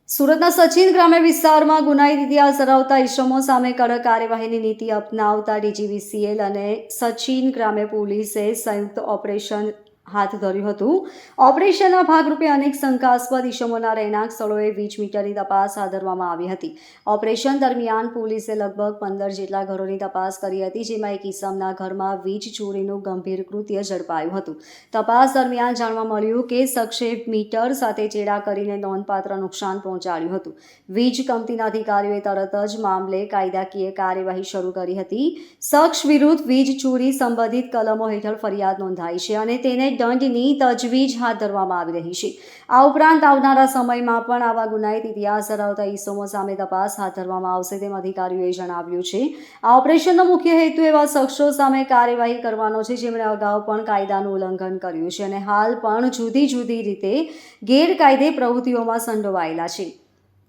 સુરતના સચિન ગ્રામ્ય વિસ્તારમાં ગુનાહિત ઇતિહાસ ધરાવતા ઇસમો સામે કડક કાર્યવાહીની નીતિ અપનાવતા ડીજીવીસીએલ અને સચિન ગ્રામ્ય પોલીસે સંયુક્ત ઓપરેશન હાથ ધર્યું હતું. ઓપરેશનના ભાગરૂપે અનેક શંકાસ્પદ ઇસમોના રહેણાંક સ્થળોએ વીજ મીટરની તપાસ હાથ ધરવામાં આવી હતી. ઓપરેશન દરમિયાન પોલીસે લગભગ 15 જેટલા ઘરોની તપાસ કરી હતી, જેમાં એક ઇસમના ઘરમાં વીજ ચોરીનું ગંભીર કૃત્ય ઝડપાયું હતું. તપાસ દરમિયાન જાણવા મળ્યું કે શખ્સે મીટર સાથે ચેડા કરીને નોંધપાત્ર નુકસાન પહોંચાડ્યું હતું. વીજ કંપનીના અધિકારીઓએ તરત જ મામલે કાયદાકીય કાર્યવાહી શરૂ કરી હતી. શખ્સ વિરુદ્ધ વીજ ચોરી સંબંધિત કલમો હેઠળ ફરિયાદ નોંધાઈ છે અને તેને દંડની તજવીજ હાથ ધરવામાં આવી રહી છે. આ ઉપરાંત આવનારા સમયમાં પણ આવા ગુનાહિત ઇતિહાસ ધરાવતા ઇસમો સામે તપાસ હાથ ધરવામાં આવશે તેમ અધિકારીઓએ જણાવ્યું છે. આ ઓપરેશનનો મુખ્ય હેતુ એવા શખ્સો સામે કાર્યવાહી કરવાનો છે જેમણે અગાઉ પણ કાયદાનું ઉલ્લંઘન કર્યું છે અને હાલ પણ જુદી જુદી રીતે ગેરકાયદે પ્રવૃત્તિઓમાં સંડોવાયેલા છે.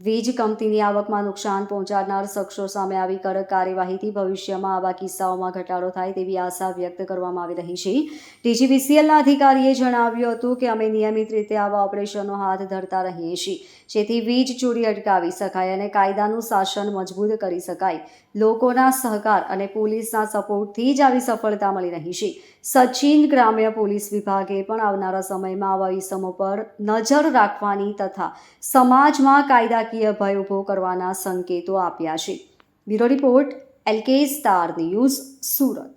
વીજ કંપનીની આવકમાં નુકસાન પહોંચાડનાર શખ્સો સામે આવી કડક કાર્યવાહીથી ભવિષ્યમાં આવા કિસ્સાઓમાં ઘટાડો થાય તેવી આશા વ્યક્ત કરવામાં આવી રહી છે. ડીજીવીસીએલના અધિકારીએ જણાવ્યું હતું કે અમે નિયમિત રીતે આવા ઓપરેશનો હાથ ધરતા રહીએ છીએ જેથી વીજ ચોરી અટકાવી શકાય અને કાયદાનું શાસન મજબૂત કરી શકાય. લોકોના સહકાર અને પોલીસના સપોર્ટથી જ આવી સફળતા મળી રહી છે. સચિન ગ્રામ્ય પોલીસ વિભાગે પણ આવનારા સમયમાં આવા ઇસમો પર નજર રાખવાની તથા સમાજમાં કાયદાકીય ભય ઊભો કરવાના સંકેતો આપ્યા છે. Bureau report LK star news, Surat.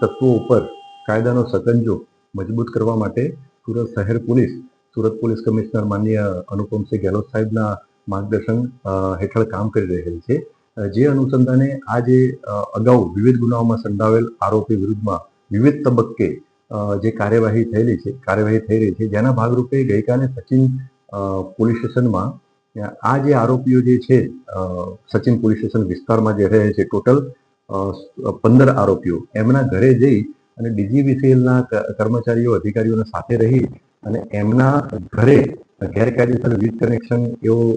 તત્વો ઉપર કાયદાનો સકંજો મજબૂત કરવા માટે સુરત શહેર પોલીસ, સુરત પોલીસ કમિશનર માનનીય અનુપમસિંહ ગેહલોત સાહેબના માર્ગદર્શન હેઠળ કામ કરી રહેલ છે. જે અનુસંધાને આજે અગાઉ વિવિધ ગુનાઓમાં સંડોવાયેલ આરોપી વિરુદ્ધમાં વિવિધ તબક્કે જે કાર્યવાહી થઈ રહી છે, જેના ભાગરૂપે ગઈકાલે સચિન પોલીસ સ્ટેશનમાં આ જે આરોપીઓ જે છે, સચિન પોલીસ સ્ટેશન વિસ્તારમાં જે રહે છે, ટોટલ 15 આરોપીઓ, એમના ઘરે જઈ અને ડીજીવીસીએલના કર્મચારીઓ અધિકારીઓને સાથે રહી અને એમના ઘરે ગેરકાયદેસર વીજ કનેક્શન એવું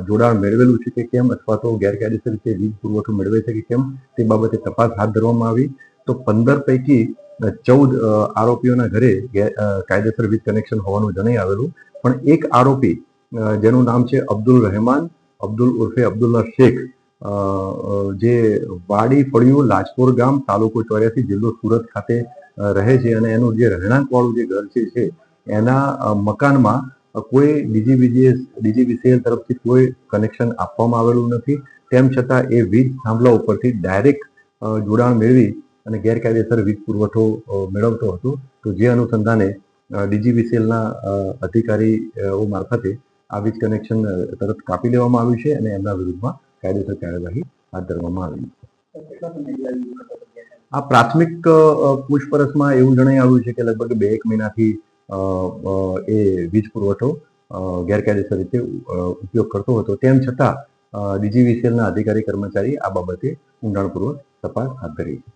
જોડાણ મેળવેલું છે કે કેમ, અથવા તો ગેરકાયદેસર રીતે વીજ પુરવઠો મેળવે છે કે કેમ, તે બાબતે તપાસ હાથ ધરવામાં આવી. તો 15 પૈકી 14 આરોપીઓના ઘરે કાયદેસર વીજ કનેક્શન હોવાનું જણાઈ આવેલું, પણ એક આરોપી જેનું નામ છે અબ્દુલ રહેમાન અબ્દુલ ઉર્ફે અબ્દુલ્લા શેખ, જે વાડી ફળિયું લાજપોર ગામ, તાલુકો 84, જિલ્લો સુરત ખાતે રહે છે અને એનું જે રહેણાંકવાળું જે ઘર છે એના મકાનમાં કોઈ ડીજીવીસીએલ તરફથી કોઈ કનેક્શન આપવામાં આવેલું નથી. તેમ છતાં એ વીજ થાંભલા ઉપરથી ડાયરેક્ટ જોડાણ મેળવી અને ગેરકાયદેસર વીજ પુરવઠો મેળવતો હતો. તો જે અનુસંધાને ડીજીવીસીએલના અધિકારીઓ મારફતે આ વીજ કનેક્શન તરત કાપી લેવામાં આવ્યું છે અને એમના વિરુદ્ધમાં કાયદેસર કાર્યવાહી હાથ ધરવામાં આવી છે. આ પ્રાથમિક પૂછપરછમાં એવું જણાઈ આવ્યું છે કે લગભગ 2-1 મહિનાથી એ વીજ પુરવઠો ગેરકાયદેસર રીતે ઉપયોગ કરતો હતો. તેમ છતાં ડીજીવીસીએલના અધિકારી કર્મચારી આ બાબતે ઊંડાણપૂર્વક તપાસ હાથ ધરી છે.